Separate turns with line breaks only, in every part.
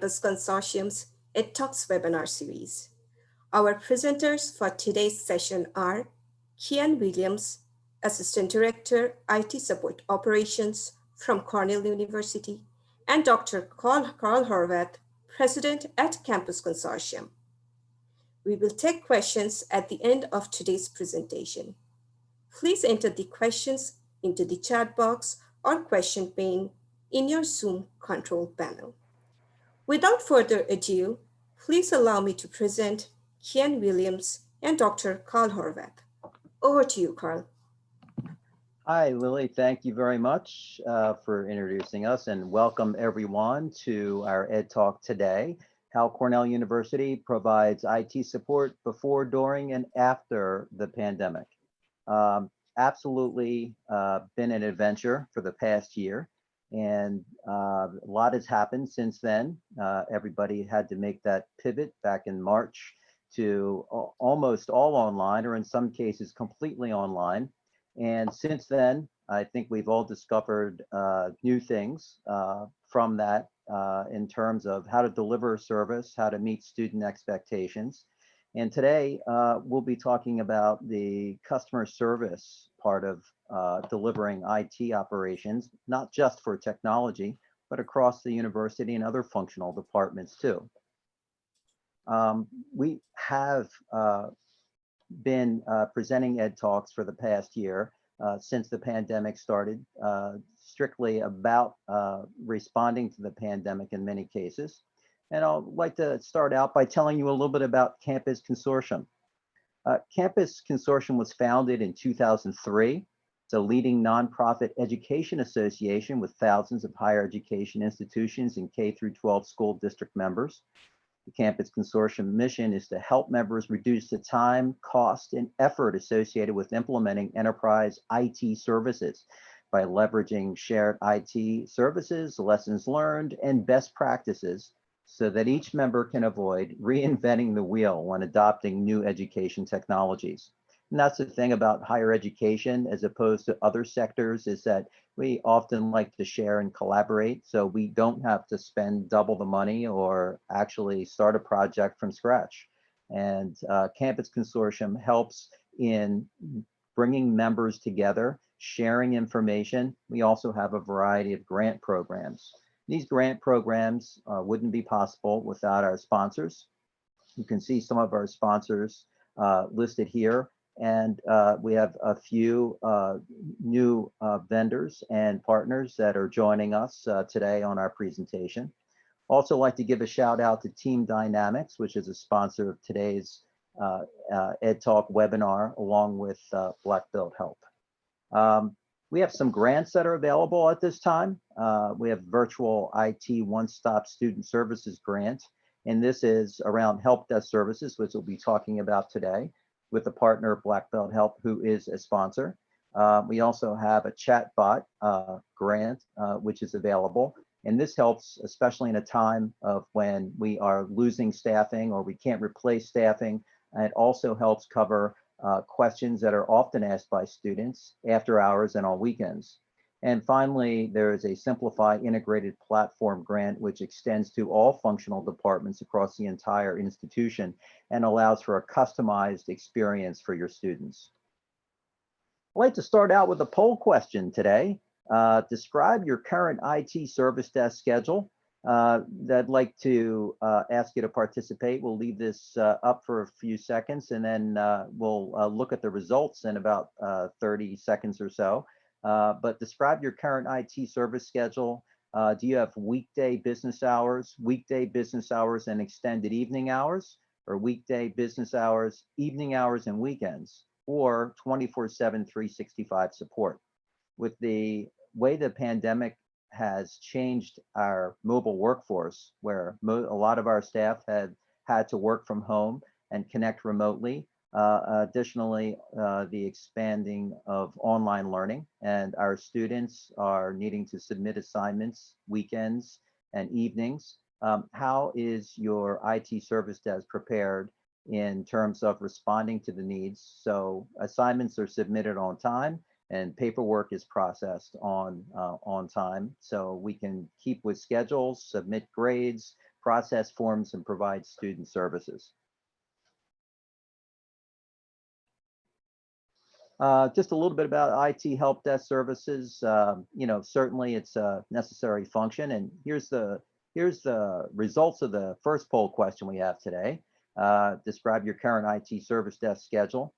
Consortium's EdTalks webinar series. Our presenters for today's session are Keyan Williams, Assistant Director, I.T Support Operations from Cornell University, and Dr. Carl Horvath, President at Campus Consortium. We will take questions at the end of today's presentation. Please enter the questions into the chat box or question pane in your Zoom control panel. Without further ado, please allow me to present Keyan Williams and Dr. Carl Horvath. Over to you, Carl.
Hi, Lily. Thank you very much for introducing us, and welcome everyone to our EdTalk today, how Cornell University provides IT support before, during, and after the pandemic. Absolutely been an adventure for the past year, and a lot has happened since then. Everybody had to make that pivot back in March to almost all online, or in some cases completely online. And since then, I think we've all discovered new things from that in terms of how to deliver a service, how to meet student expectations. And today, we'll be talking about the customer service part of delivering IT operations, not just for technology, but across the university and other functional departments too. We have been presenting EdTalks for the past year since the pandemic started, strictly about responding to the pandemic in many cases. And I'd like to start out by telling you a little bit about Campus Consortium. Campus Consortium was founded in 2003. It's a leading nonprofit education association with thousands of higher education institutions and K through 12 school district members. The Campus Consortium mission is to help members reduce the time, cost, and effort associated with implementing enterprise IT services by leveraging shared IT services, lessons learned, and best practices so that each member can avoid reinventing the wheel when adopting new education technologies. And that's the thing about higher education as opposed to other sectors, is that we often like to share and collaborate, so we don't have to spend double the money or actually start a project from scratch. And Campus Consortium helps in bringing members together, sharing information. We also have a variety of grant programs. These grant programs wouldn't be possible without our sponsors. You can see some of our sponsors listed here. And we have a few new vendors and partners that are joining us today on our presentation. Also like to give a shout out to Team Dynamics, which is a sponsor of today's EdTalk webinar, along with Black Belt Help. We have some grants that are available at this time. We have Virtual IT One-Stop Student Services Grant, and this is around help desk services, which we'll be talking about today, with a partner, Black Belt Help, who is a sponsor. We also have a chatbot grant, which is available. And this helps, especially in a time of when we are losing staffing or we can't replace staffing. And it also helps cover questions that are often asked by students after hours and on weekends. And finally, there is a Simplify Integrated Platform grant, which extends to all functional departments across the entire institution and allows for a customized experience for your students. I'd like to start out with a poll question today. Describe your current IT service desk schedule. I'd like to ask you to participate. We'll leave this up for a few seconds, and then we'll look at the results in about 30 seconds or so. But describe your current IT service schedule. Do you have weekday business hours and extended evening hours, or weekday business hours, evening hours, and weekends, or 24/7, 365 support? With the way the pandemic has changed our mobile workforce, where a lot of our staff had to work from home and connect remotely. Additionally, the expanding of online learning, and our students are needing to submit assignments weekends and evenings. How is your IT service desk prepared in terms of responding to the needs? So assignments are submitted on time, and paperwork is processed on time, so we can keep with schedules, submit grades, process forms, and provide student services. Just a little bit about IT help desk services. Certainly it's a necessary function. And here's the results of the first poll question we have today. Describe your current IT service desk schedule.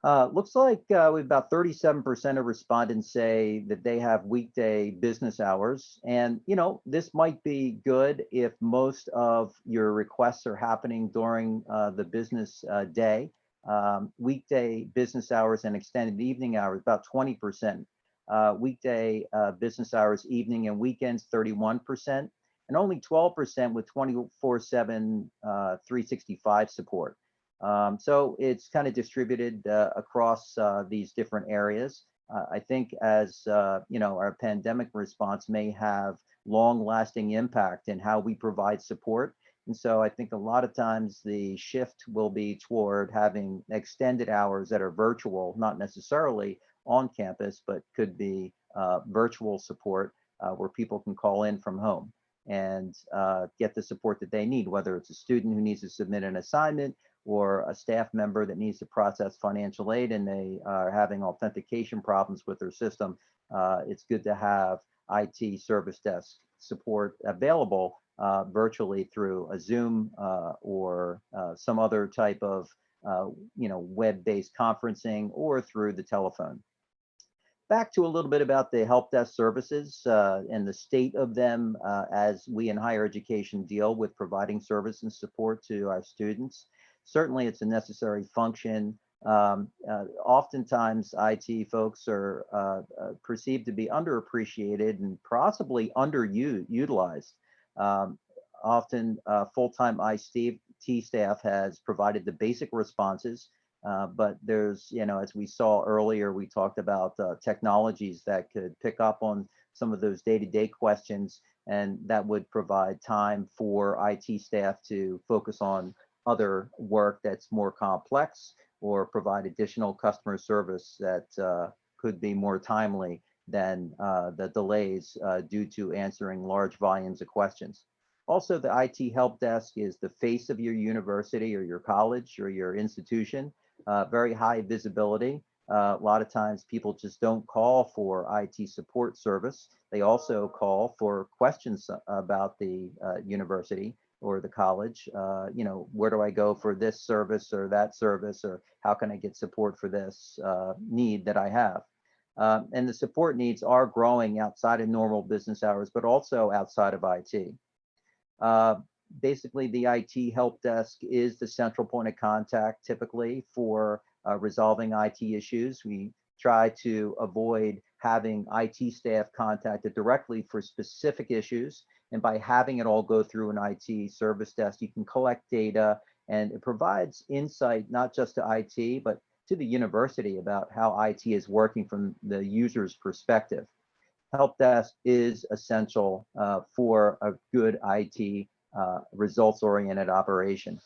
Looks like we have about 37% of respondents say that they have weekday business hours. And, this might be good if most of your requests are happening during the business day. Weekday business hours and extended evening hours, about 20%. Weekday business hours, evening and weekends, 31%. And only 12% with 24/7, 365 support. So it's kind of distributed across these different areas. I think as our pandemic response may have long-lasting impact in how we provide support. And so I think a lot of times the shift will be toward having extended hours that are virtual, not necessarily on campus, but could be virtual support where people can call in from home and get the support that they need, whether it's a student who needs to submit an assignment or a staff member that needs to process financial aid and they are having authentication problems with their system. It's good to have IT service desk support available virtually through a Zoom or some other type of web-based conferencing or through the telephone. Back to a little bit about the help desk services and the state of them as we in higher education deal with providing service and support to our students. Certainly it's a necessary function. Oftentimes IT folks are perceived to be underappreciated and possibly underutilized. Often full-time IT staff has provided the basic responses, but there's, as we saw earlier, we talked about technologies that could pick up on some of those day-to-day questions, and that would provide time for IT staff to focus on other work that's more complex or provide additional customer service that could be more timely than the delays due to answering large volumes of questions. Also, the IT help desk is the face of your university or your college or your institution. Very high visibility. A lot of times people just don't call for IT support service. They also call for questions about the university or the college. Where do I go for this service or that service, or how can I get support for this need that I have? And the support needs are growing outside of normal business hours, but also outside of IT. Basically, the IT help desk is the central point of contact typically for resolving IT issues. We try to avoid having IT staff contacted directly for specific issues. And by having it all go through an IT service desk, you can collect data, and it provides insight not just to IT, but to the university about how IT is working from the user's perspective. Help desk is essential for a good IT results-oriented operation.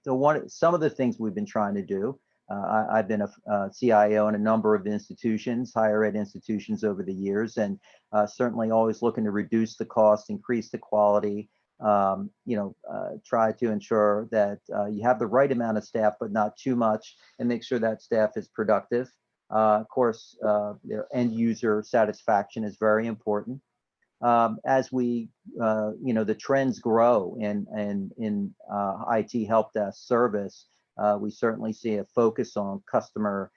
So some of the things we've been trying to do, I've been a CIO in a number of institutions, higher ed institutions over the years, and certainly always looking to reduce the cost, increase the quality, try to ensure that you have the right amount of staff, but not too much, and make sure that staff is productive. Of course, their end user satisfaction is very important. As we, the trends grow in IT help desk service, we certainly see a focus on customer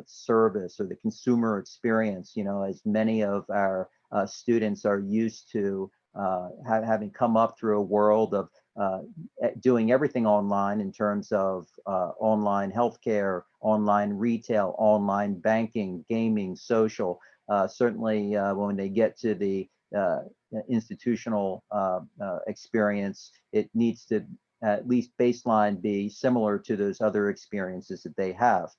service or the consumer experience, as many of our students are used to having come up through a world of doing everything online in terms of online healthcare, online retail, online banking, gaming, social. Certainly when they get to the institutional experience, it needs to at least baseline be similar to those other experiences that they have.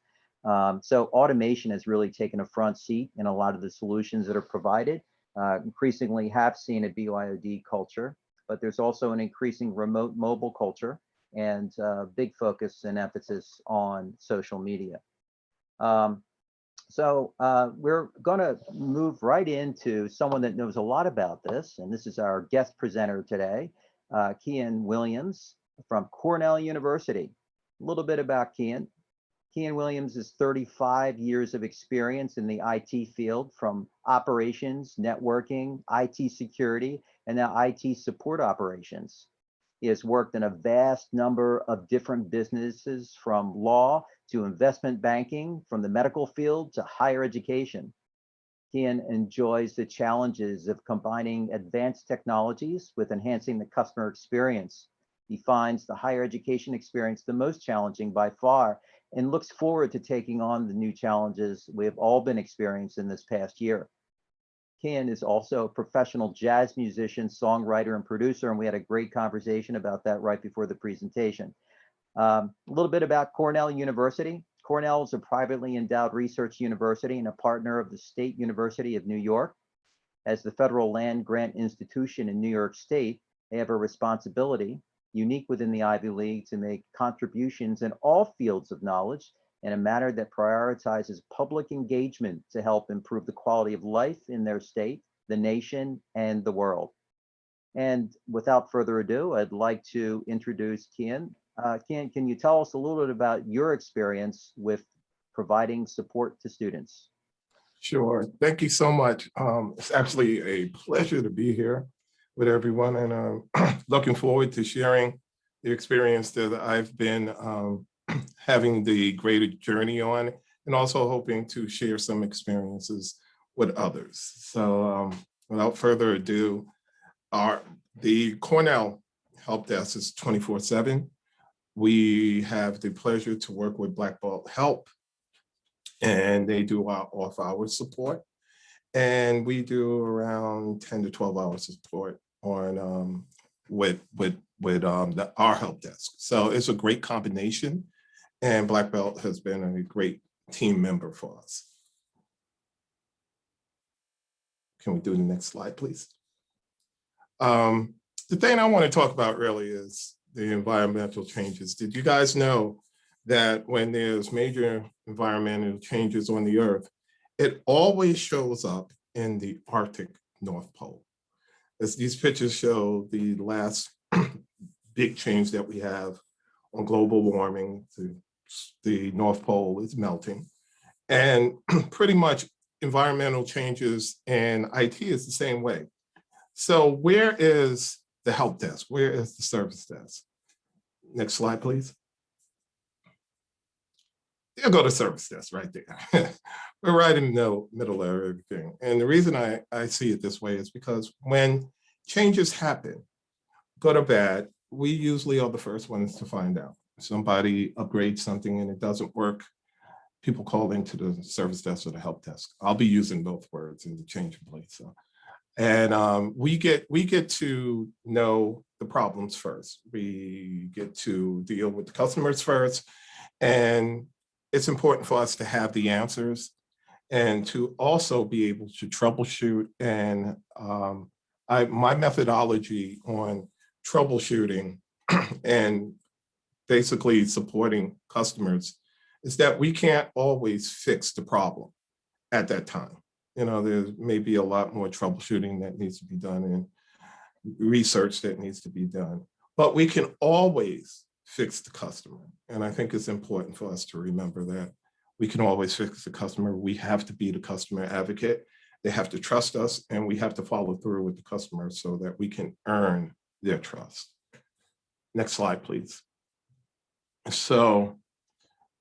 So automation has really taken a front seat in a lot of the solutions that are provided. Increasingly have seen a BYOD culture, but there's also an increasing remote mobile culture and big focus and emphasis on social media. So we're going to move right into someone that knows a lot about this, and this is our guest presenter today, Keyan Williams from Cornell University. A little bit about Keyan. Keyan Williams is 35 years of experience in the IT field, from operations, networking, IT security, and now IT support operations. He has worked in a vast number of different businesses, from law to investment banking, from the medical field to higher education. Keyan enjoys the challenges of combining advanced technologies with enhancing the customer experience. He finds the higher education experience the most challenging by far, and looks forward to taking on the new challenges we have all been experiencing this past year. Keyan is also a professional jazz musician, songwriter, and producer, and we had a great conversation about that right before the presentation. A little bit about Cornell University. Cornell is a privately endowed research university and a partner of the State University of New York. As the federal land grant institution in New York State, they have a responsibility, unique within the Ivy League, to make contributions in all fields of knowledge in a manner that prioritizes public engagement to help improve the quality of life in their state, the nation, and the world. And without further ado, I'd like to introduce Keyan. Keyan, can you tell us a little bit about your experience with providing support to students?
Sure. Thank you so much. It's actually a pleasure to be here with everyone, and looking forward to sharing the experience that I've been having the great journey on, and also hoping to share some experiences with others. So without further ado, the Cornell Help Desk is 24/7. We have the pleasure to work with Black Belt Help, and they do our off-hour support. And we do around 10 to 12 hours of support on with our help desk. So it's a great combination, and Black Belt has been a great team member for us. Can we do the next slide, please? The thing I want to talk about really is the environmental changes. Did you guys know that when there's major environmental changes on the Earth, it always shows up in the Arctic North Pole? As these pictures show, the last big change that we have on global warming, the North Pole is melting. And pretty much environmental changes in IT is the same way. So where is the help desk? Where is the service desk? Next slide, please. You'll go to service desk right there. We're right in the middle of everything. And the reason I see it this way is because when changes happen, good or bad, we usually are the first ones to find out. Somebody upgrades something and it doesn't work, people call into the service desk or the help desk. I'll be using both words in the change of place. So. And we get to know the problems first. We get to deal with the customers first. And it's important for us to have the answers and to also be able to troubleshoot. And my methodology on troubleshooting and basically supporting customers is that we can't always fix the problem at that time. You know, there may be a lot more troubleshooting that needs to be done and research that needs to be done, but we can always fix the customer. And I think it's important for us to remember that we can always fix the customer. We have to be the customer advocate. They have to trust us, and we have to follow through with the customer so that we can earn their trust. Next slide, please. So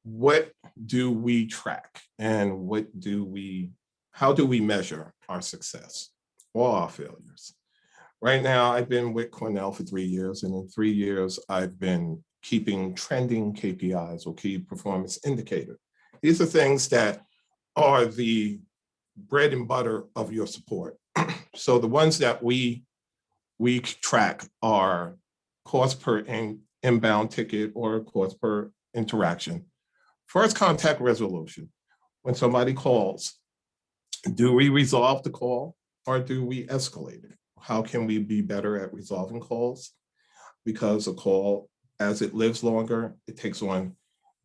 what do we track, and how do we measure our success or our failures? Right now, I've been with Cornell for 3 years, and in 3 years, I've been keeping trending KPIs, or key performance indicator. These are things that are the bread and butter of your support. So the ones that we track are cost per inbound ticket or cost per interaction. First contact resolution. When somebody calls, do we resolve the call or do we escalate it? How can we be better at resolving calls? Because a call, as it lives longer, it takes on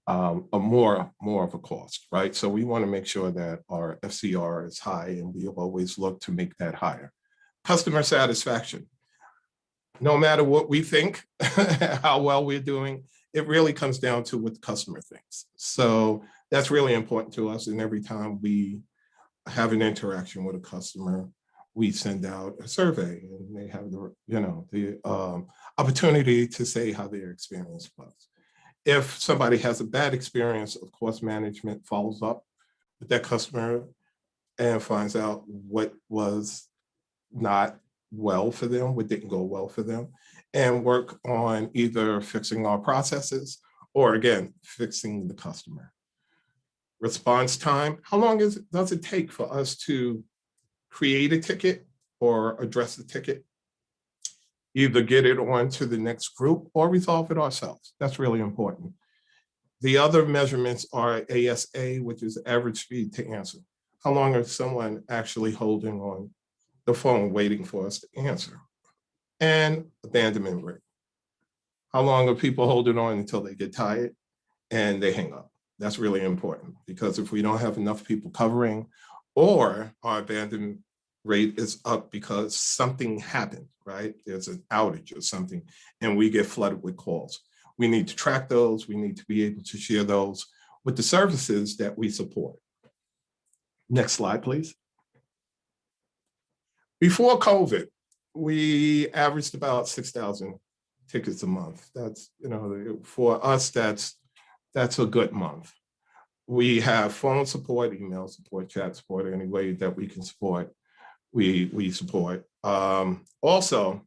more of a cost, right? So we want to make sure that our FCR is high, and we always look to make that higher. Customer satisfaction. no matter what we think, how well we're doing, it really comes down to what the customer thinks. So that's really important to us. And every time we have an interaction with a customer, we send out a survey, and they have the opportunity to say how their experience was. If somebody has a bad experience, of course, management follows up with that customer and finds out what was not well for them, what didn't go well for them, and work on either fixing our processes or, again, fixing the customer. Response time, how long does it take for us to create a ticket or address the ticket? Either get it on to the next group or resolve it ourselves. That's really important. The other measurements are ASA, which is average speed to answer. How long is someone actually holding on the phone waiting for us to answer? And abandonment rate. How long are people holding on until they get tired and they hang up? That's really important, because if we don't have enough people covering, or our abandonment rate is up because something happened, right? There's an outage or something, and we get flooded with calls. We need to track those. We need to be able to share those with the services that we support. Next slide, please. Before COVID, we averaged about 6,000 tickets a month. That's, for us, that's a good month. We have phone support, email support, chat support, any way that we can support, we support. Also,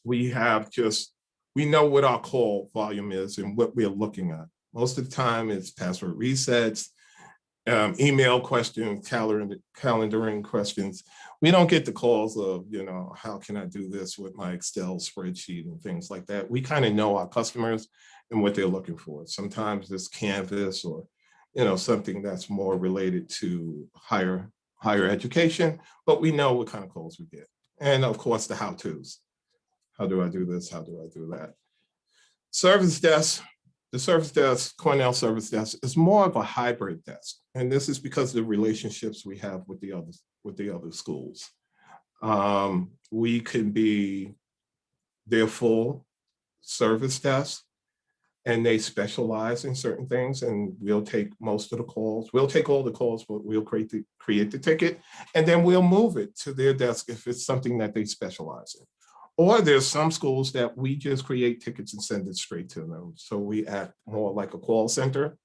we know what our call volume is and what we're looking at. Most of the time it's password resets, email questions, calendaring questions. We don't get the calls of, how can I do this with my Excel spreadsheet and things like that. We kind of know our customers and what they're looking for. Sometimes it's Canvas or, something that's more related to higher education, but we know what kind of calls we get. And of course, the how-tos. How do I do this? How do I do that? Service desk. The service desk, Cornell service desk, is more of a hybrid desk. And this is because of the relationships we have with the other schools. We can be their full service desk, and they specialize in certain things, and we'll take most of the calls. We'll take all the calls, but we'll create the ticket, and then we'll move it to their desk if it's something that they specialize in. Or there's some schools that we just create tickets and send it straight to them. So we act more like a call center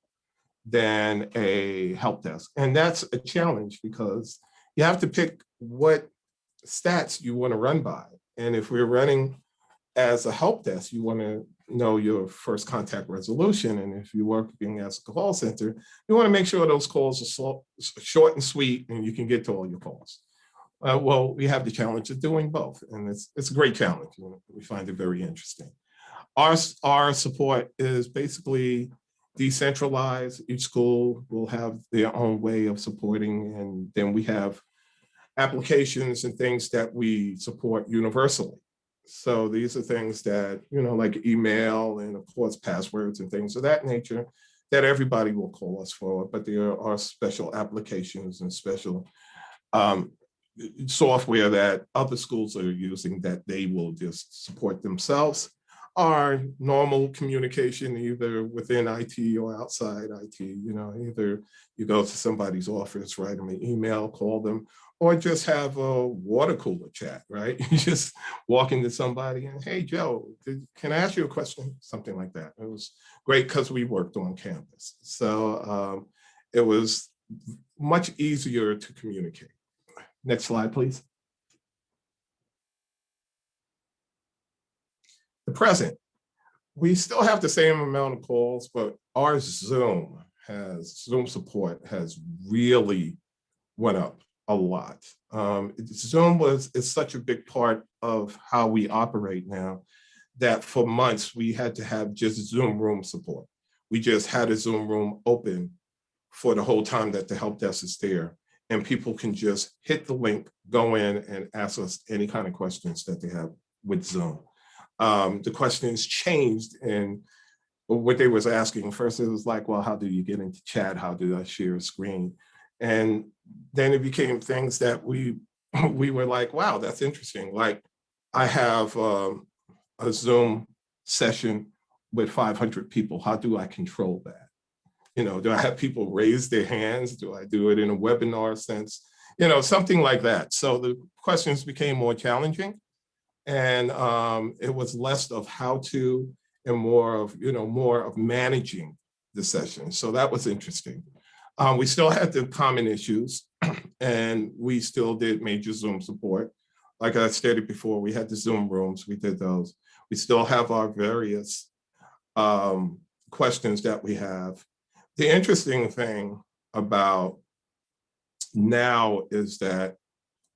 than a help desk. And that's a challenge, because you have to pick what stats you want to run by. And if we're running as a help desk, you want to know your first contact resolution. And if you're working as a call center, you want to make sure those calls are short and sweet and you can get to all your calls. Well, we have the challenge of doing both, and it's a great challenge. We find it very interesting. Our support is basically decentralized. Each school will have their own way of supporting, and then we have applications and things that we support universally. So these are things that, like email and of course passwords and things of that nature that everybody will call us for, but there are special applications and special software that other schools are using that they will just support themselves. Our normal communication, either within IT or outside IT, either you go to somebody's office, write them an email, call them, or just have a water cooler chat, right? You just walk into somebody and, hey, Joe, can I ask you a question? Something like that. It was great because we worked on campus. So it was much easier to communicate. Next slide, please. The present. We still have the same amount of calls, but our Zoom support has really went up a lot. Zoom is such a big part of how we operate now that for months we had to have just Zoom room support. We just had a Zoom room open for the whole time that the help desk is there. And people can just hit the link, go in and ask us any kind of questions that they have with Zoom. The questions changed, and what they was asking first, it was like, well, how do you get into chat? How do I share a screen? And then it became things that we were like, wow, that's interesting. Like, I have a Zoom session with 500 people. How do I control that? You know, do I have people raise their hands? Do I do it in a webinar sense? You know, something like that. So the questions became more challenging, and it was less of how to and more of, you know, more of managing the session. So that was interesting. We still had the common issues, and we still did major Zoom support. Like I stated before, we had the Zoom rooms, we did those. We still have our various questions that we have. The interesting thing about now is that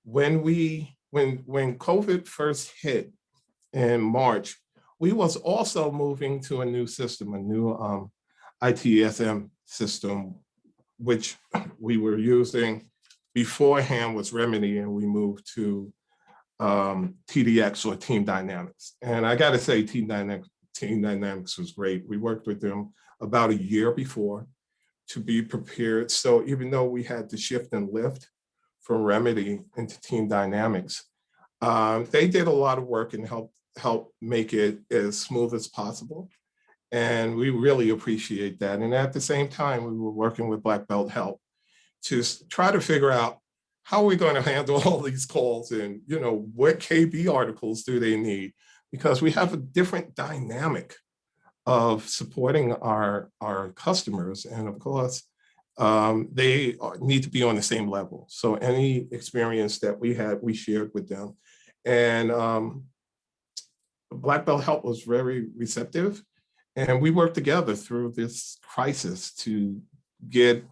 when COVID first hit in March, we was also moving to a new system, a new ITSM system, which we were using beforehand was Remedy, and we moved to TDX, or Team Dynamics. And I got to say, Team Dynamics was great. We worked with them about a year before to be prepared. So even though we had to shift and lift from Remedy into Team Dynamics, they did a lot of work and help make it as smooth as possible. And we really appreciate that. And at the same time, we were working with Black Belt Help to try to figure out how are we going to handle all these calls, and, you know, what KB articles do they need? Because we have a different dynamic of supporting our customers. And of course, they need to be on the same level. So any experience that we had, we shared with them. And Black Belt Help was very receptive. And we worked together through this crisis to get,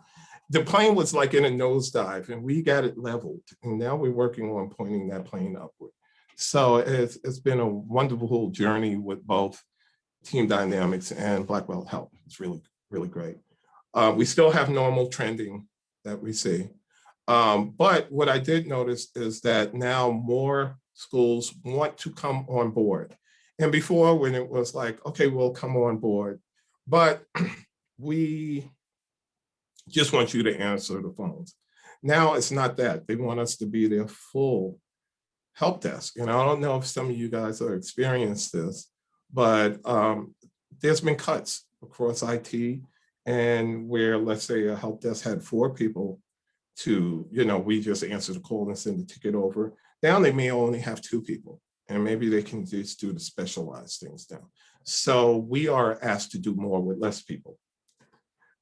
the plane was like in a nosedive, and we got it leveled. And now we're working on pointing that plane upward. So it's been a wonderful journey with both Team Dynamics and Black Belt Help. It's really, really great. We still have normal trending that we see. But what I did notice is that now more schools want to come on board. And before, when it was like, okay, we'll come on board, but we just want you to answer the phones. Now it's not that. They want us to be their full help desk. And I don't know if some of you guys have experienced this, but there's been cuts across IT, and where, let's say, a help desk had 4 people to, you know, we just answer the call and send the ticket over. Now they may only have 2 people, and maybe they can just do the specialized things now. So we are asked to do more with less people.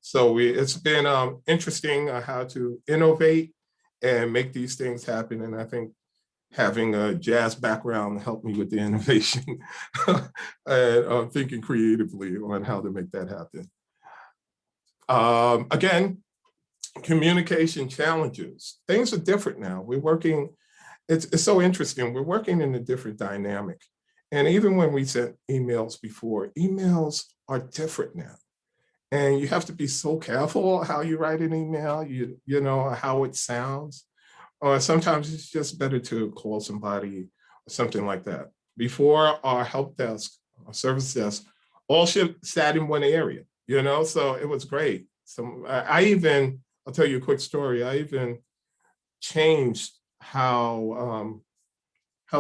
So it's been interesting how to innovate and make these things happen. And I think having a jazz background helped me with the innovation and thinking creatively on how to make that happen. Again, communication challenges. Things are different now. We're working, it's so interesting. We're working in a different dynamic. And even when we sent emails before, emails are different now. And you have to be so careful how you write an email, you know, how it sounds. Or sometimes it's just better to call somebody or something like that. Before, our help desk, our service desk, all sat in one area, you know, so it was great. So I'll tell you a quick story. I even changed how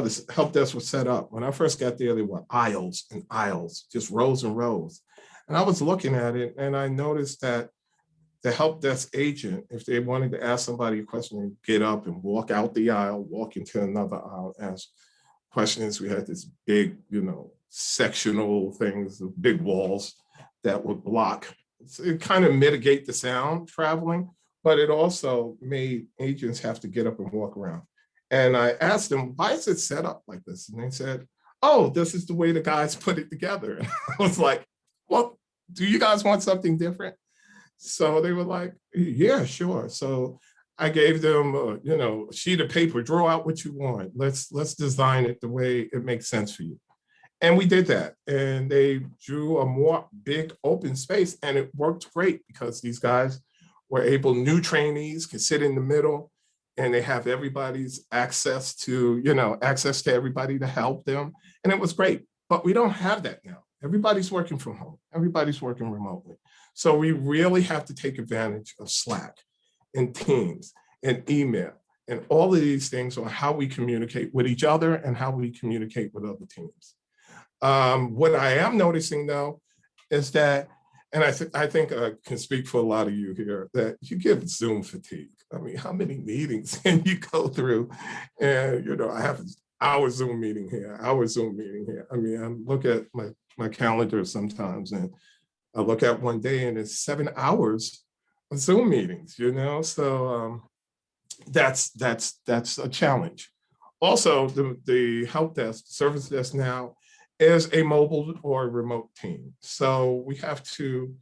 this help desk was set up. When I first got there, there were aisles and aisles, just rows and rows. And I was looking at it, and I noticed that the help desk agent, if they wanted to ask somebody a question, they'd get up and walk out the aisle, walk into another aisle, ask questions. We had this big, you know, sectional things, big walls that would block. So it kind of mitigate the sound traveling, but it also made agents have to get up and walk around. And I asked them, why is it set up like this? And they said, oh, this is the way the guys put it together. And I was like, well, do you guys want something different? So they were like, yeah, sure. So I gave them, you know, a sheet of paper, draw out what you want. Let's design it the way it makes sense for you. And we did that. And they drew a more big open space, and it worked great because these guys were able, new trainees can sit in the middle, and they have everybody's access to, you know, access to everybody to help them. And it was great, but we don't have that now. Everybody's working from home. Everybody's working remotely. So we really have to take advantage of Slack and Teams and email and all of these things on how we communicate with each other and how we communicate with other teams. What I am noticing though, is that, and I think I can speak for a lot of you here, that you get Zoom fatigue. I mean, how many meetings can you go through? And, you know, I have an hour Zoom meeting here, hour Zoom meeting here. I mean, I look at my calendar sometimes and I look at one day and it's 7 hours of Zoom meetings, you know? So that's a challenge. Also, the help desk, service desk now is a mobile or remote team. So we have to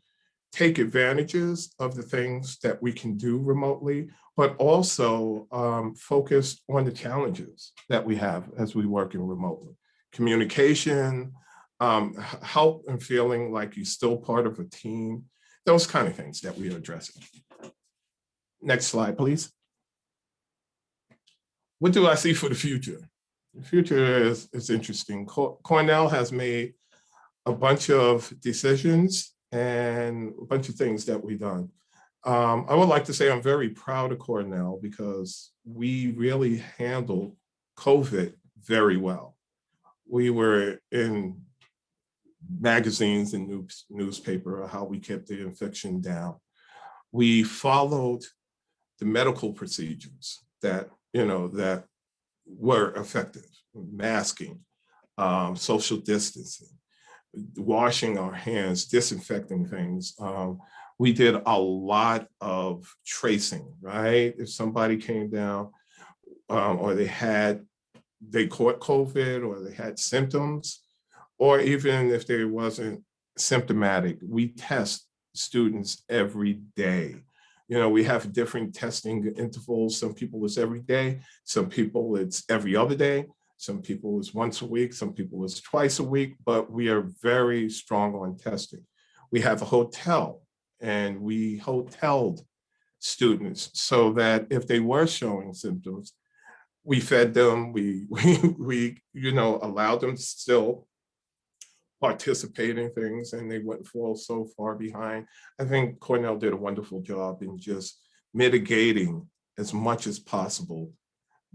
take advantages of the things that we can do remotely, but also focus on the challenges that we have as we work in remotely. Communication, help and feeling like you're still part of a team, those kind of things that we are addressing. Next slide, please. What do I see for the future? The future is interesting. Cornell has made a bunch of decisions and a bunch of things that we've done. I would like to say I'm very proud of Cornell because we really handled COVID very well. We were in magazines and newspaper, how we kept the infection down. We followed the medical procedures that, you know, that were effective: masking, social distancing, washing our hands, disinfecting things. We did a lot of tracing, right? If somebody came down or they caught COVID or they had symptoms, or even if they wasn't symptomatic, we test students every day. You know, we have different testing intervals. Some people it's every day, some people it's every other day, some people it's once a week, some people it's twice a week, but we are very strong on testing. We have a hotel and we hoteled students so that if they were showing symptoms, we fed them, we you know, allowed them to still participate in things and they wouldn't fall so far behind. I think Cornell did a wonderful job in just mitigating as much as possible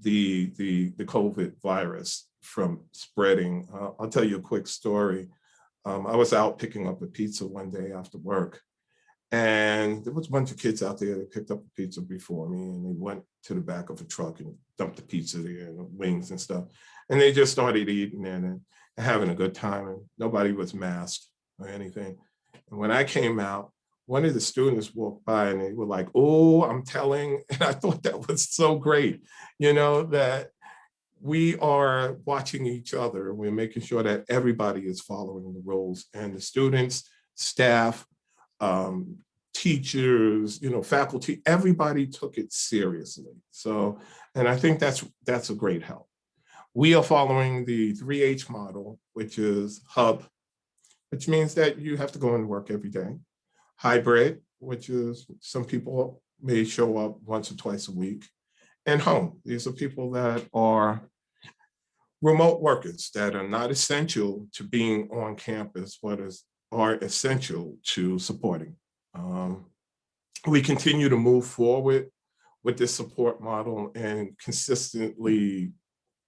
the COVID virus from spreading. I'll tell you a quick story. I was out picking up a pizza one day after work, and there was a bunch of kids out there that picked up a pizza before me, and they went to the back of a truck and dumped the pizza there and the wings and stuff. And they just started eating it and having a good time, and nobody was masked or anything. And when I came out, one of the students walked by and they were like, "Oh, I'm telling," and I thought that was so great, you know, that we are watching each other. We're making sure that everybody is following the rules, and the students, staff, teachers, you know, faculty, everybody took it seriously. So, and I think that's a great help. We are following the 3H model, which is hub, which means that you have to go and work every day. Hybrid, which is some people may show up once or twice a week. And home, these are people that are remote workers that are not essential to being on campus, but are essential to supporting. We continue to move forward with this support model and consistently,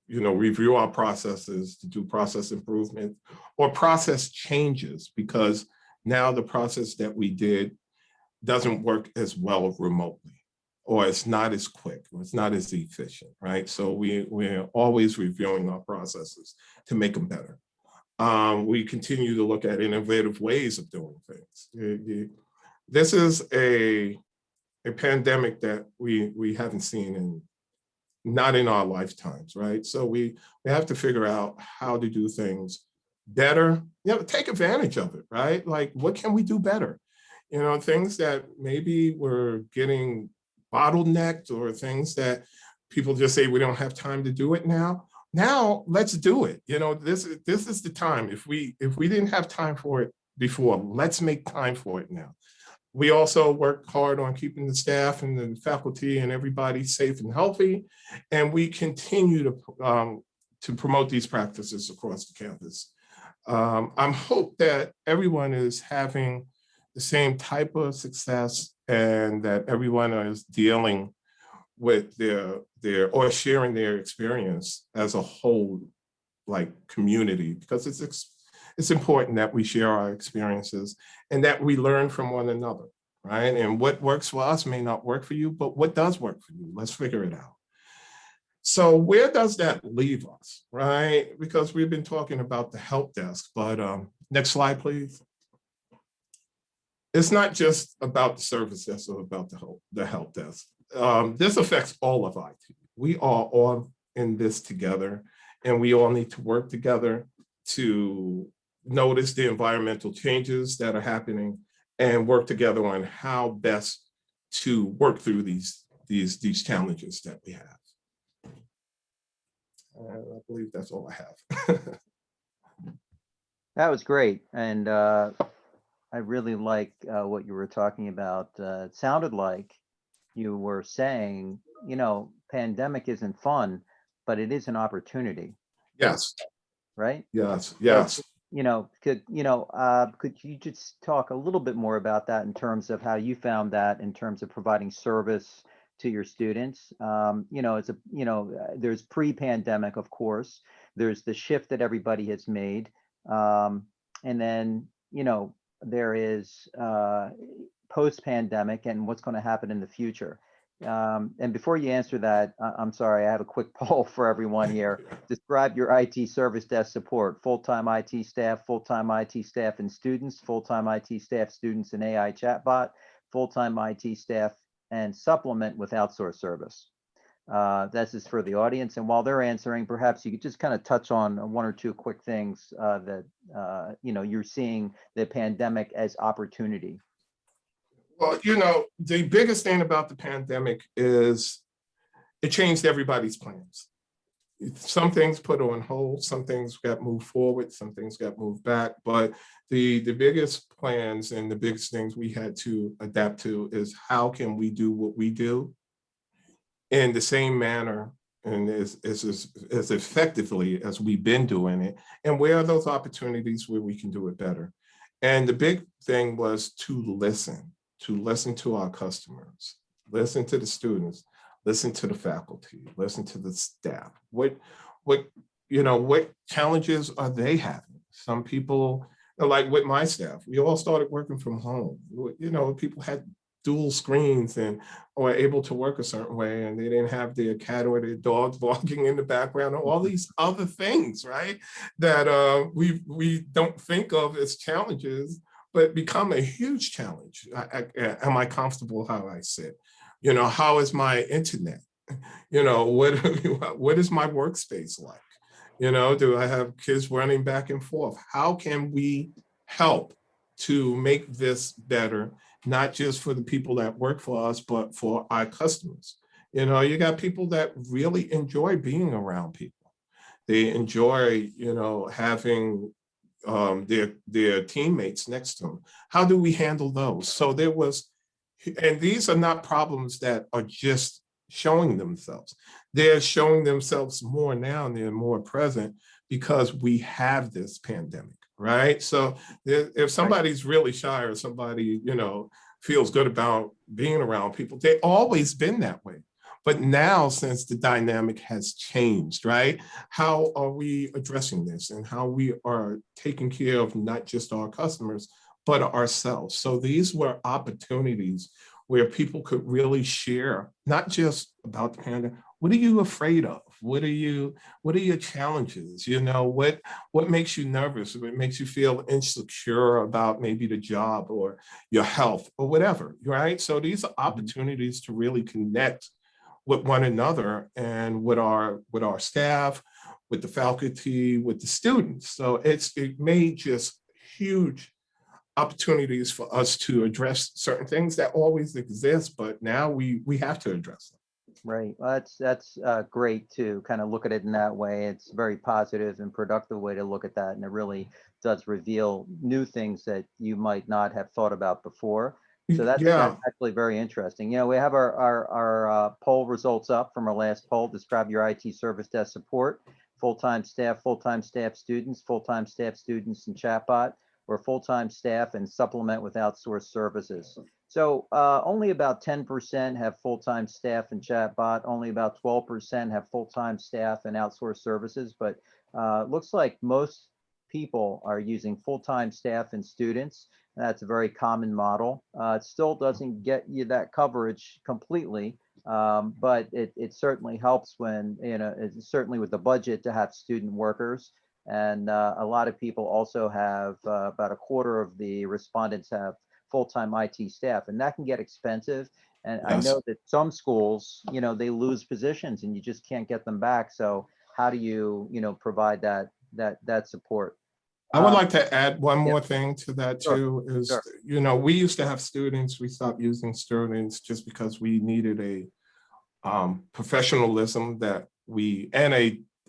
you know, review our processes to do process improvement or process changes, because now the process that we did doesn't work as well remotely, or it's not as quick, or it's not as efficient, right? So we're always reviewing our processes to make them better. We continue to look at innovative ways of doing things. This is a pandemic that we haven't seen in, not in our lifetimes, right? So we have to figure out how to do things better, you know, take advantage of it, right? Like, what can we do better? You know, things that maybe we're getting bottlenecked, or things that people just say we don't have time to do it now. Now let's do it. You know, this is the time. If we didn't have time for it before, let's make time for it now. We also work hard on keeping the staff and the faculty and everybody safe and healthy, and we continue to promote these practices across the campus. I hope that everyone is having the same type of success and that everyone is dealing with their or sharing their experience as a whole, like community, because it's important that we share our experiences and that we learn from one another, right? And what works for us may not work for you, but what does work for you? Let's figure it out. So where does that leave us, right? Because we've been talking about the help desk, but next slide, please. It's not just about the service desk or about the help desk. This affects all of IT. We are all in this together, and we all need to work together to notice the environmental changes that are happening and work together on how best to work through these challenges that we have. I believe that's all I have.
That was great. And I really like what you were talking about. It sounded like you were saying, you know, pandemic isn't fun, but it is an opportunity,
Yes,
right?
yes,
So,
yes.
could you just talk a little bit more about that in terms of how you found that in terms of providing service to your students? There's pre-pandemic, of course, there's the shift that everybody has made. And then, there is post-pandemic and what's going to happen in the future. And before you answer that, I'm sorry, I have a quick poll for everyone here. Describe your IT service desk support: full-time IT staff, full-time IT staff and students, full-time IT staff, students and AI chatbot, full-time IT staff, and supplement with outsourced service. This is for the audience. And while they're answering, perhaps you could just kind of touch on one or two quick things that you're seeing the pandemic as opportunity.
Well, the biggest thing about the pandemic is it changed everybody's plans. Some things put on hold, some things got moved forward, some things got moved back. But the biggest plans and the biggest things we had to adapt to is how can we do what we do in the same manner and as effectively as we've been doing it, and where are those opportunities where we can do it better. And the big thing was to listen to our customers, listen to the students, listen to the faculty, listen to the staff. What challenges are they having? Some people, like with my staff, we all started working from home. People had dual screens and were able to work a certain way, and they didn't have their cat or their dogs barking in the background, or all these other things, right? That we don't think of as challenges, but become a huge challenge. Am I comfortable how I sit? How is my internet? What is my workspace like? Do I have kids running back and forth? How can we help to make this better, not just for the people that work for us, but for our customers? You got people that really enjoy being around people. They enjoy, having their teammates next to them. How do we handle those? So and these are not problems that are just showing themselves. They're showing themselves more now, and they're more present because we have this pandemic, right? So if somebody's really shy or somebody, feels good about being around people, they've always been that way. But now, since the dynamic has changed, right? How are we addressing this, and how we are taking care of not just our customers, but ourselves? So these were opportunities where people could really share, not just about the pandemic. What are you afraid of? What are your challenges? What makes you nervous? What makes you feel insecure about maybe the job or your health or whatever, right? So these are opportunities to really connect with one another and with our staff, with the faculty, with the students. So it made just huge opportunities for us to address certain things that always exist, but now we have to address them.
Right. Well, that's great to kind of look at it in that way. It's a very positive and productive way to look at that, and it really does reveal new things that you might not have thought about before. So that's actually very interesting. We have our poll results up from our last poll. Describe your IT service desk support: full-time staff, students, full-time staff, students, and chatbot, or full-time staff and supplement with outsourced services. So only about 10% have full-time staff in chatbot. Only about 12% have full-time staff and outsourced services. But looks like most people are using full-time staff and students. That's a very common model. It still doesn't get you that coverage completely, but it certainly helps when, it's certainly with the budget to have student workers. And a lot of people also have about a quarter of the respondents have full-time IT staff, and that can get expensive. And I
Yes.
know that some schools, they lose positions and you just can't get them back. So how do you, provide that support?
I would like to add one
Yeah,
more thing to that
sure,
too, is,
sure.
we used to have students, we stopped using students just because we needed a professionalism that and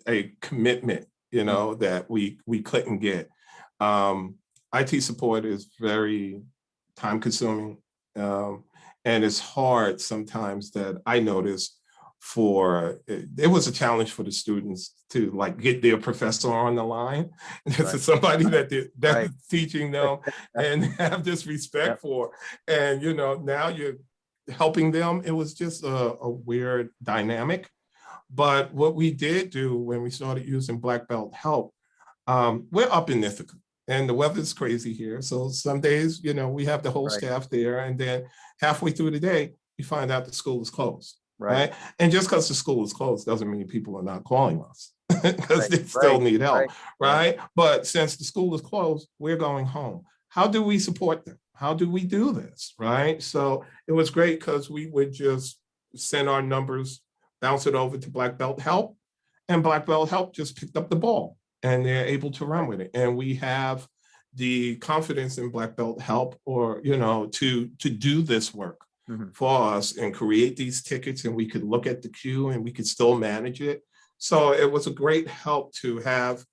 a commitment, that we couldn't get. IT support is very time consuming. And it's hard sometimes that I notice it was a challenge for the students to like get their professor on the line. This
Right,
is somebody
right,
that
right.
is teaching them and have this respect
Yep,
for. And, now you're helping them. It was just a weird dynamic. But what we did do when we started using Black Belt Help, we're up in Ithaca and the weather's crazy here. So some days, we have the whole
right,
staff there, and then halfway through the day, you find out the school is closed,
right,
right? And just because the school is closed doesn't mean people are not calling us because
right,
they still
right,
need help,
right, right.
right? But since the school is closed, we're going home. How do we support them? How do we do this, right? So it was great because we would just send our numbers, bounce it over to Black Belt Help, and Black Belt Help just picked up the ball and they're able to run with it. And we have the confidence in Black Belt Help, or to do this work
Mhm.
for us and create these tickets, and we could look at the queue and we could still manage it. So it was a great help to have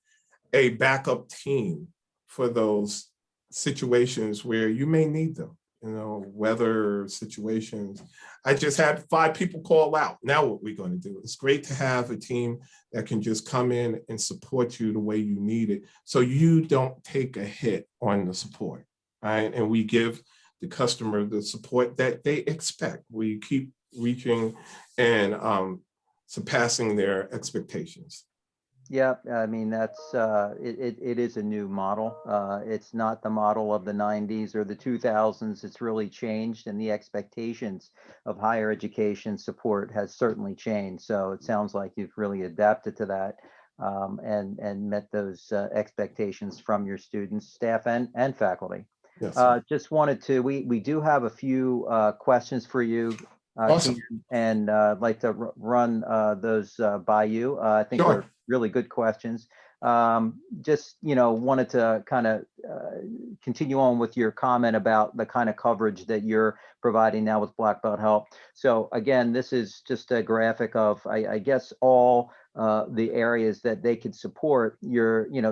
a backup team for those situations where you may need them, weather situations. I just had 5 people call out. Now what we're going to do? It's great to have a team that can just come in and support you the way you need it, so you don't take a hit on the support, right? And we give the customer the support that they expect. We keep reaching and surpassing their expectations.
Yeah, I mean, that's it is a new model. It's not the model of the 90s or the 2000s. It's really changed, and the expectations of higher education support has certainly changed. So it sounds like you've really adapted to that, and met those expectations from your students, staff, and faculty.
Yes, sir.
Just wanted to, we do have a few questions for you,
Awesome.
Keon, and I'd like to run those by you. I think they're
Sure.
really good questions. Just, wanted to kind of continue on with your comment about the kind of coverage that you're providing now with Black Belt Help. So again, this is just a graphic of, I guess, all the areas that they could support.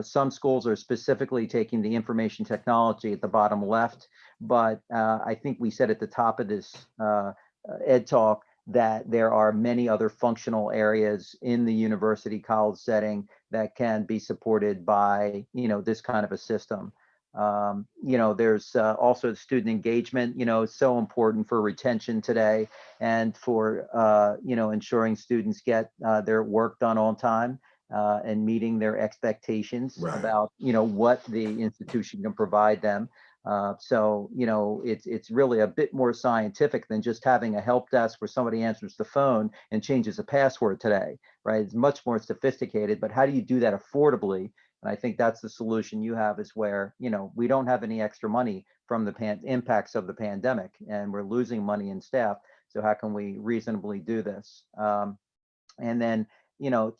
Some schools are specifically taking the information technology at the bottom left, but I think we said at the top of this Ed Talk that there are many other functional areas in the university college setting that can be supported by, this kind of a system. There's also student engagement, so important for retention today and for, ensuring students get their work done on time and meeting their expectations
Right.
about, what the institution can provide them. So, it's really a bit more scientific than just having a help desk where somebody answers the phone and changes a password today, right? It's much more sophisticated, but how do you do that affordably? And I think that's the solution you have, is where, we don't have any extra money from the impacts of the pandemic, and we're losing money in staff. So how can we reasonably do this? And then,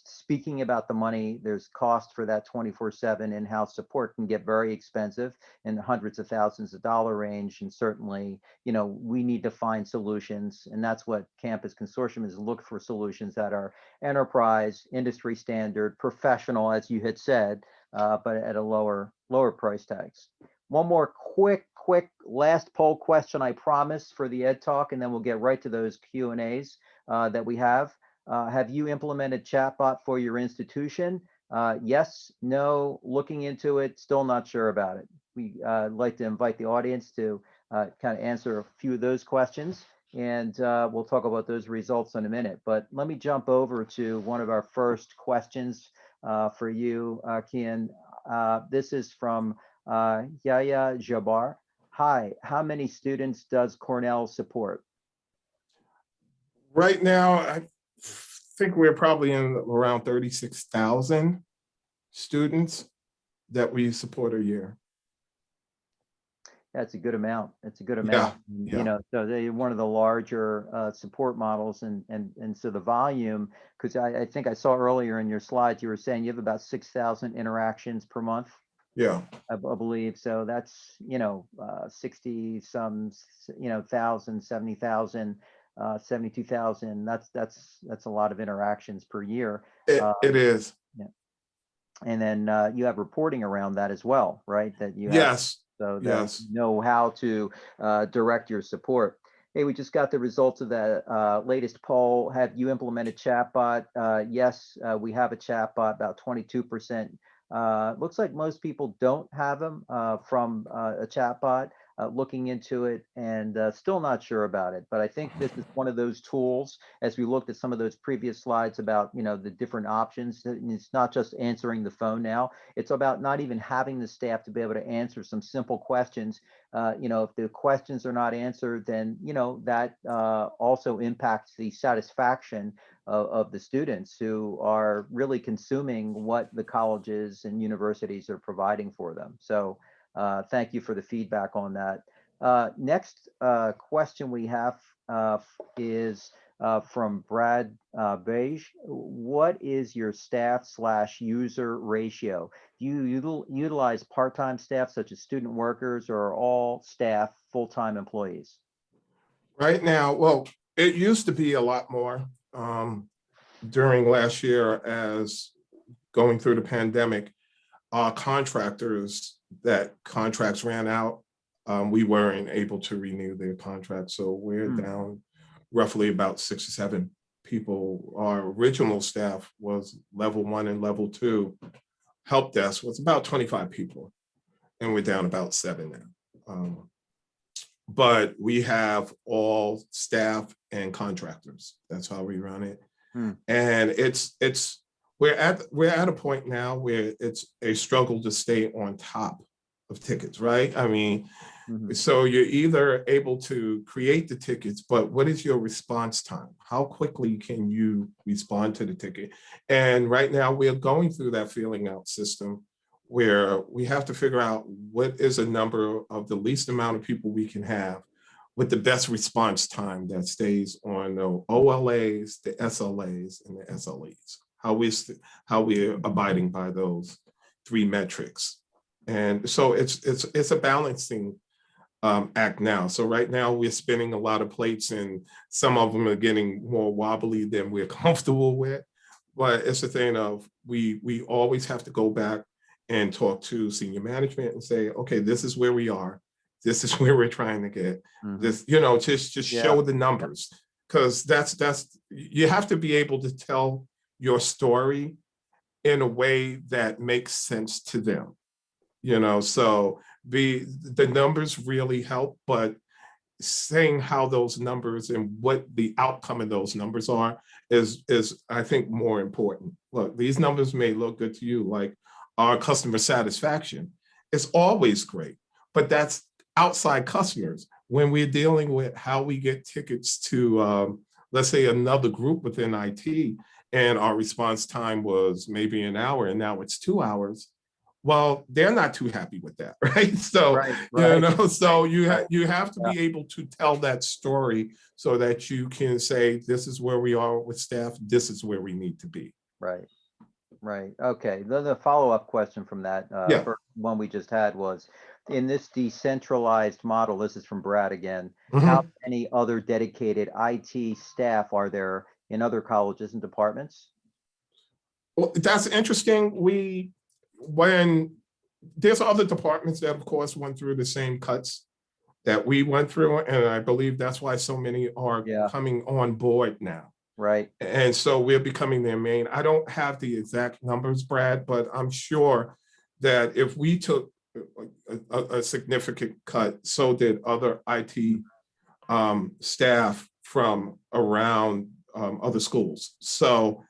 speaking about the money, there's cost for that 24/7 in-house support can get very expensive in the hundreds of thousands of dollar range. And certainly, we need to find solutions. And that's what Campus Consortium is, look for solutions that are enterprise, industry standard, professional, as you had said, but at a lower price tags. One more quick last poll question, I promise, for the Ed Talk, and then we'll get right to those Q&As that we have. Have you implemented chatbot for your institution? Yes, no, looking into it, still not sure about it. like to invite the audience to kind of answer a few of those questions, and we'll talk about those results in a minute. But let me jump over to one of our first questions for you, Keyan. This is from Yaya Jabbar. Hi, how many students does Cornell support?
Right now, I think we're probably in around 36,000 students that we support a year.
That's a good amount. It's a good
Yeah,
amount.
yeah.
You know, so they're one of the larger support models, and so the volume, because I think I saw earlier in your slides, you were saying you have about 6,000 interactions per month.
Yeah.
I believe. So that's, 60 some, thousand, 70,000, 72,000. That's a lot of interactions per year.
It is.
Yeah. And then you have reporting around that as well, right? That you have,
Yes.
so that
Yes.
you know how to direct your support. Hey, we just got the results of that latest poll. Have you implemented chatbot? Yes, we have a chatbot, about 22%. Looks like most people don't have them from a chatbot. Looking into it and still not sure about it. But I think this is one of those tools, as we looked at some of those previous slides about, the different options. It's not just answering the phone now. It's about not even having the staff to be able to answer some simple questions. If the questions are not answered, then, that also impacts the satisfaction of the students who are really consuming what the colleges and universities are providing for them. So thank you for the feedback on that. Next question we have is from Brad Beige. What is your staff/user ratio? Do you utilize part-time staff such as student workers, or are all staff full-time employees?
Right now, well, it used to be a lot more during last year as going through the pandemic. Contractors, that contracts ran out, we weren't able to renew their contracts. So we're down roughly about 6 or 7 people. Our original staff was level 1 and level 2. Help desk was about 25 people, and we're down about 7 now. But we have all staff and contractors. That's how we run it. And we're at a point now where it's a struggle to stay on top of tickets, right? I mean, so you're either able to create the tickets, but what is your response time? How quickly can you respond to the ticket? And right now we're going through that feeling out system where we have to figure out what is a number of the least amount of people we can have with the best response time that stays on the OLAs, the SLAs, and the SLEs. How we're abiding by those 3 metrics. And so it's a balancing act now. So right now we're spinning a lot of plates, and some of them are getting more wobbly than we're comfortable with. But it's a thing of we always have to go back and talk to senior management and say, okay, this is where we are. This is where we're trying to get this, just show the numbers, because that's you have to be able to tell your story in a way that makes sense to them, so the numbers really help, but saying how those numbers and what the outcome of those numbers are is I think more important. Look, these numbers may look good to you, like our customer satisfaction is always great, but that's outside customers. When we're dealing with how we get tickets to, let's say, another group within IT, and our response time was maybe an hour and now it's 2 hours, well, they're not too happy with that, right? So, so you have to be able to tell that story so that you can say, this is where we are with staff, this is where we need to be.
Right. Okay. The follow-up question from that first one we just had was, in this decentralized model, this is from Brad again, how many other dedicated IT staff are there in other colleges and departments?
Well, that's interesting. When there's other departments that, of course, went through the same cuts that we went through, and I believe that's why so many are coming on board now.
Right.
And so we're becoming their main. I don't have the exact numbers, Brad, but I'm sure that if we took a significant cut. So did other IT staff from around other schools. So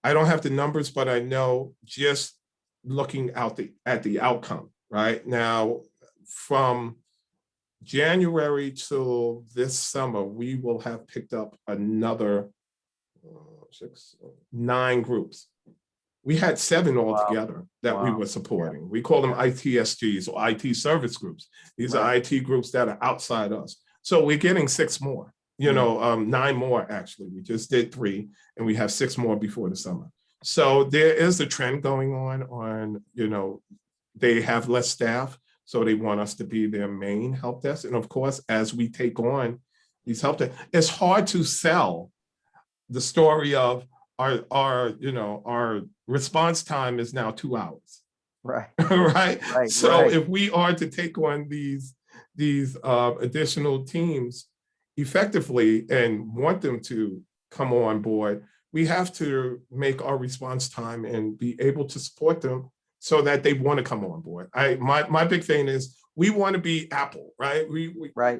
I don't have the numbers, but I know just looking at the outcome right now from January till this summer, we will have picked up another 9 groups. We had 7 altogether that we were supporting. We call them ITSGs or IT service groups. These are IT groups that are outside us. So we're getting 6 more, 9 more actually. We just did 3 and we have 6 more before the summer. So there is a trend going on, they have less staff. So they want us to be their main help desk. And of course, as we take on these help desks, it's hard to sell the story of our response time is now 2 hours.
Right.
right. So if we are to take on these additional teams effectively and want them to come on board, we have to make our response time and be able to support them so that they want to come on board. My big thing is we want to be Apple, right?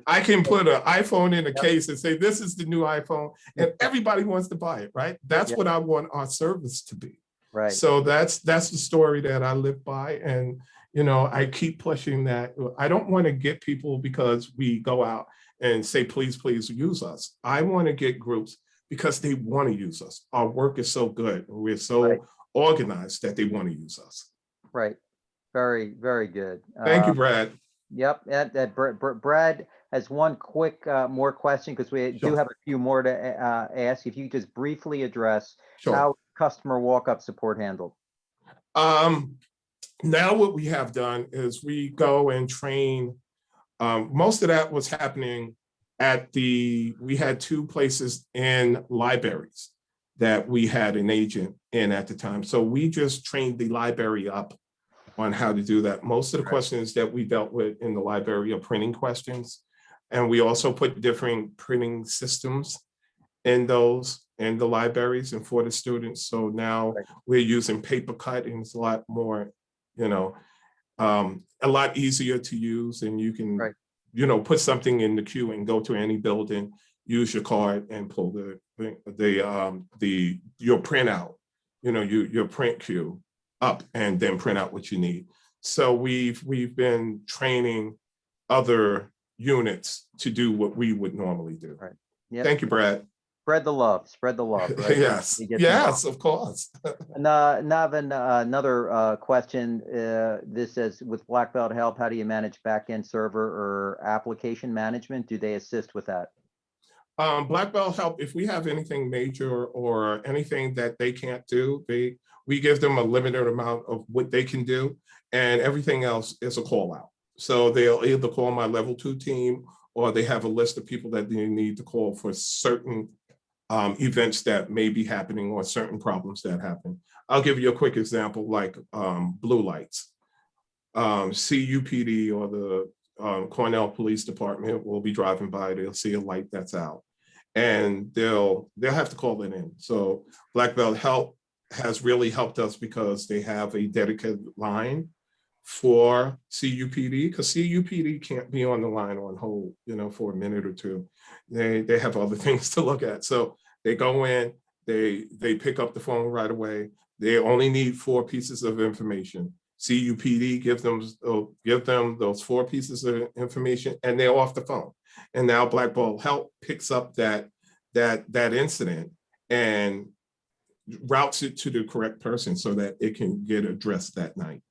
I can put an iPhone in a case and say, this is the new iPhone, and everybody wants to buy it, right? That's what I want our service to be.
Right.
So that's the story that I live by. And, I keep pushing that. I don't want to get people because we go out and say, please, please use us. I want to get groups because they want to use us. Our work is so good. We're so organized that they want to use us.
Right. Very, very good.
Thank you, Brad.
Yep. Brad has one quick more question because we do have a few more to ask. If you just briefly address how customer walk-up support handled.
Now what we have done is we go and train. Most of that was happening we had 2 places in libraries that we had an agent in at the time. So we just trained the library up on how to do that. Most of the questions that we dealt with in the library are printing questions. And we also put different printing systems in the libraries and for the students. So now we're using paper cut and it's a lot more, a lot easier to use, and you can, put something in the queue and go to any building, use your card and pull your printout, your print queue up and then print out what you need. So we've been training other units to do what we would normally do. Right. Yep. Thank you, Brad.
Spread the love. Right?
yes, of course.
Navin, another question. This says, with Black Belt Help, how do you manage backend server or application management? Do they assist with that?
Black Belt Help, if we have anything major or anything that they can't do, we give them a limited amount of what they can do, and everything else is a call out. So they'll either call my level 2 team, or they have a list of people that they need to call for certain events that may be happening or certain problems that happen. I'll give you a quick example, like blue lights. CUPD or the Cornell Police Department will be driving by, they'll see a light that's out, and they'll have to call it in. So Black Belt Help has really helped us because they have a dedicated line for CUPD, because CUPD can't be on the line on hold, for a minute or 2. They have other things to look at. So they go in, they pick up the phone right away. They only need 4 pieces of information. CUPD give them those 4 pieces of information, and they're off the phone. And now Black Belt Help picks up that incident and routes it to the correct person so that it can get addressed that night.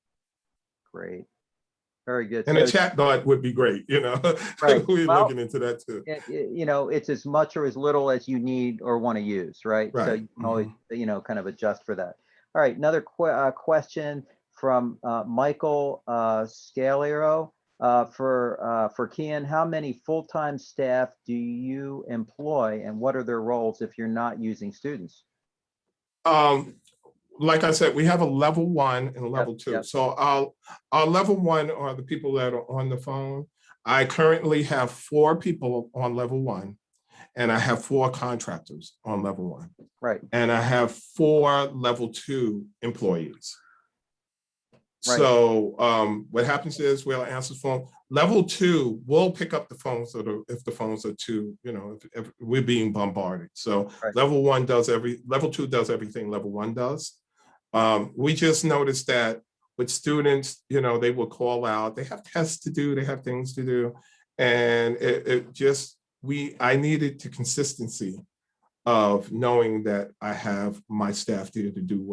Great. Very good.
And a chatbot would be great,
Right.
We're looking into that too.
It's as much or as little as you need or want to use, right? So you can always, kind of adjust for that. All right. Another question from Michael Scalero for Keyan. How many full-time staff do you employ, and what are their roles if you're not using students?
Like I said, we have a level 1 and a level 2. Yep. So our level 1 are the people that are on the phone. I currently have 4 people on level 1, and I have 4 contractors on level 1.
Right.
And I have 4 level 2 employees.
Right.
So what happens is we'll answer the phone. Level 2 will pick up the phones if the phones are too, if we're being bombarded. So
Right.
level 2 does everything level 1 does. We just noticed that with students, they will call out, they have tests to do, they have things to do. And I needed the consistency of knowing that I have my staff there to do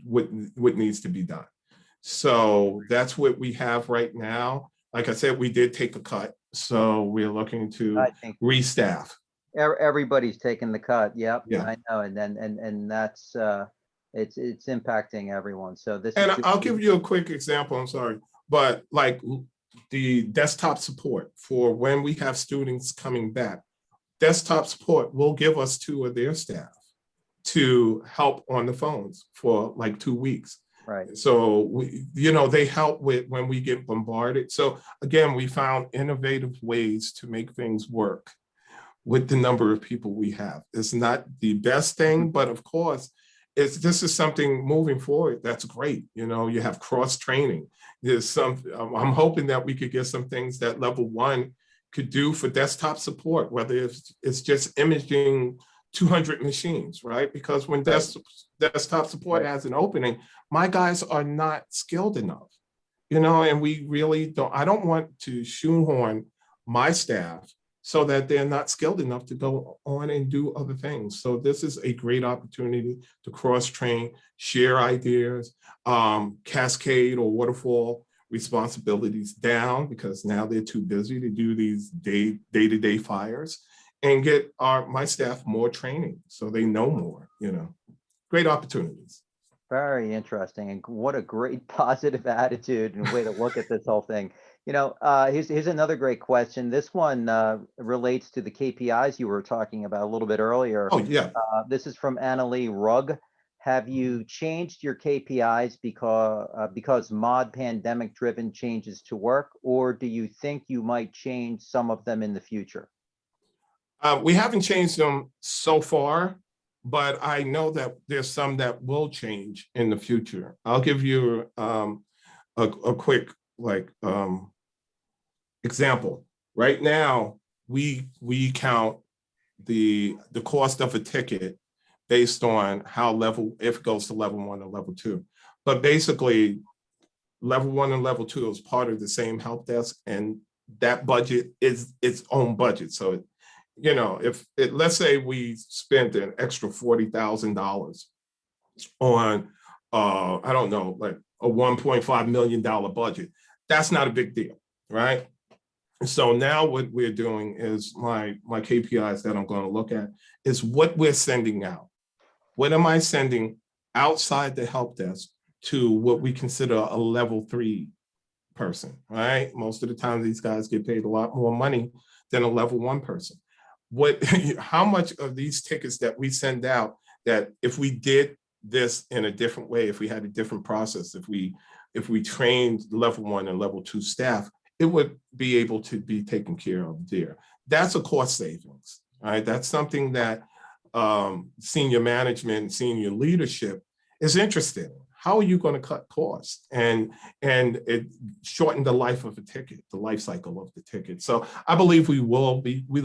what needs to be done. So that's what we have right now. Like I said, we did take a cut. So we're looking to restaff.
Everybody's taking the cut. Yep.
Yeah.
I know. And that's it's impacting everyone. So this
and
is
I'll give you a quick example. I'm sorry, but like the desktop support for when we have students coming back, desktop support will give us 2 of their staff to help on the phones for like 2 weeks.
Right.
So they help with when we get bombarded. So again, we found innovative ways to make things work with the number of people we have. It's not the best thing, but of course, this is something moving forward that's great. You have cross training. I'm hoping that we could get some things that level 1 could do for desktop support, whether it's just imaging 200 machines, right? Because when desktop support has an opening, my guys are not skilled enough, and we really I don't want to shoehorn my staff so that they're not skilled enough to go on and do other things. So this is a great opportunity to cross-train, share ideas, cascade or waterfall responsibilities down, because now they're too busy to do these day-to-day fires, and get my staff more training so they know more, Great opportunities.
Very interesting, and what a great positive attitude and way to look at this whole thing. Here's another great question. This one relates to the KPIs you were talking about a little bit earlier.
Oh, yeah.
This is from Annalie Rugg. Have you changed your KPIs because mod pandemic-driven changes to work, or do you think you might change some of them in the future?
We haven't changed them so far, but I know that there's some that will change in the future. I'll give you a quick example. Right now, we count the cost of a ticket based on if it goes to level 1 or level 2. But basically, level 1 and level 2 is part of the same help desk, and that budget is its own budget. So, let's say we spent an extra $40,000 on, I don't know, like a $1.5 million budget, that's not a big deal, right? So now what we're doing is my KPIs that I'm going to look at is what we're sending out. What am I sending outside the help desk to what we consider a level 3 person, right? Most of the time, these guys get paid a lot more money than a level 1 person. How much of these tickets that we send out, that if we did this in a different way, if we had a different process, if we trained level 1 and level 2 staff, it would be able to be taken care of there. That's a cost savings, right? That's something that senior management, senior leadership is interested in. How are you going to cut costs and it shorten the life of a ticket, the life cycle of the ticket? So I believe we'll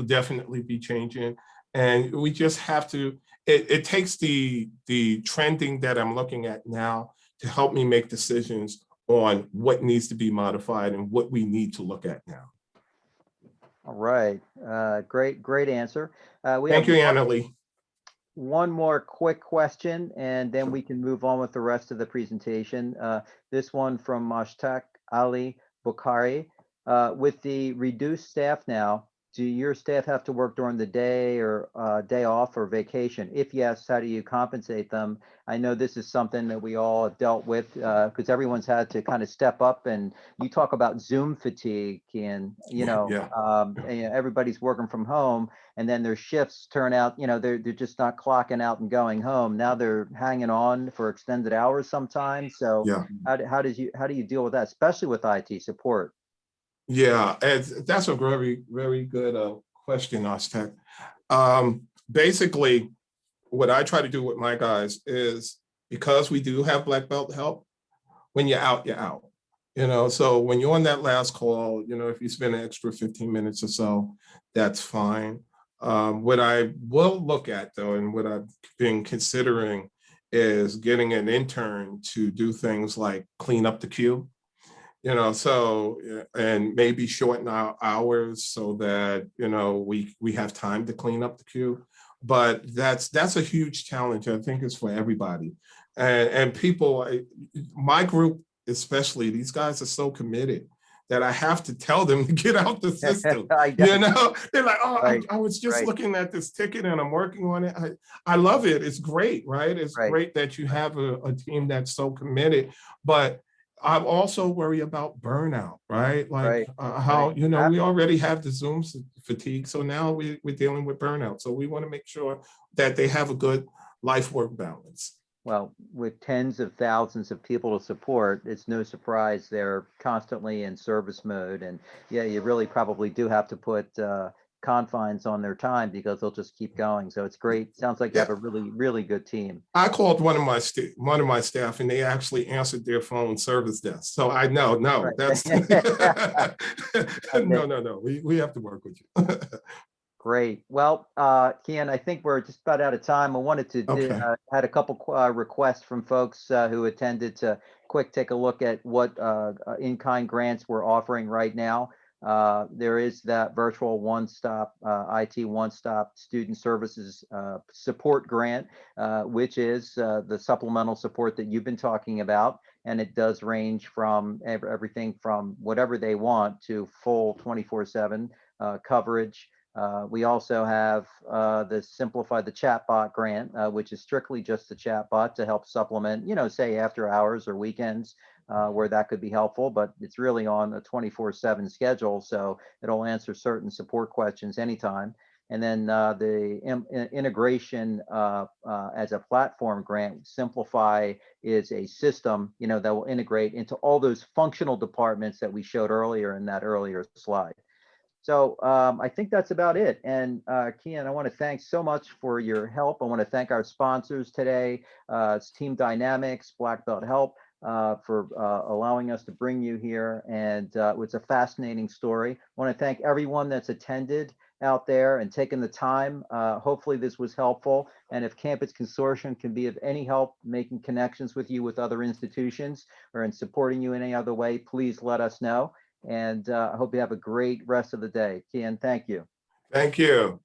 definitely be changing, and we just have to. It takes the trending that I'm looking at now to help me make decisions on what needs to be modified and what we need to look at now.
All right, great answer.
Thank you, Annalie.
One more quick question, and then we can move on with the rest of the presentation. This one from Mashtaq Ali Bukhari. With the reduced staff now, do your staff have to work during the day or day off or vacation? If yes, how do you compensate them? I know this is something that we all have dealt with because everyone's had to kind of step up, and you talk about Zoom fatigue, and everybody's working from home, and then their shifts turn out, they're just not clocking out and going home. Now they're hanging on for extended hours sometimes. So how do you deal with that, especially with IT support?
Yeah, that's a very, very good question, Ashtek. Basically, what I try to do with my guys is, because we do have black belt help, when you're out, you're out. So when you're on that last call, if you spend an extra 15 minutes or so, that's fine. What I will look at though, and what I've been considering is getting an intern to do things like clean up the queue, and maybe shorten our hours so that, we have time to clean up the queue. But that's a huge challenge. I think it's for everybody. And people, my group, especially, these guys are so committed that I have to tell them to get out the system. They're like, oh,
Right,
I was just
right.
looking at this ticket and I'm working on it. I love it. It's great, right? It's
Right.
great that you have a team that's so committed, but I'm also worried about burnout, right? Like how,
Right.
we already have the Zoom fatigue. So now we're dealing with burnout. So we want to make sure that they have a good life-work balance.
Well, with tens of thousands of people to support, it's no surprise they're constantly in service mode. And yeah, you really probably do have to put confines on their time because they'll just keep going. So it's great. Sounds like you have a really, really good team.
I called one of my staff, and they actually answered their phone service desk. So I know, no,
Right.
that's no. We have to work with you.
Great. Well, Keyan, I think we're just about out of time. I wanted to had a couple requests from folks who attended to take a look at what in-kind grants we're offering right now. There is that virtual one-stop IT one-stop student services support grant, which is the supplemental support that you've been talking about. And it does range from everything from whatever they want to full 24/7 coverage. We also have the Simplify the Chatbot grant, which is strictly just the chatbot to help supplement, say after hours or weekends where that could be helpful, but it's really on a 24/7 schedule. So it'll answer certain support questions anytime. And then the integration as a platform grant, Simplify is a system, that will integrate into all those functional departments that we showed earlier in that earlier slide. So I think that's about it. And Keyan, I want to thank so much for your help. I want to thank our sponsors today. It's Team Dynamics, Black Belt Help, for allowing us to bring you here. And it's a fascinating story. I want to thank everyone that's attended out there and taken the time. Hopefully this was helpful. And if Campus Consortium can be of any help making connections with you with other institutions or in supporting you in any other way, please let us know. And I hope you have a great rest of the day. Keyan, thank you.
Thank you.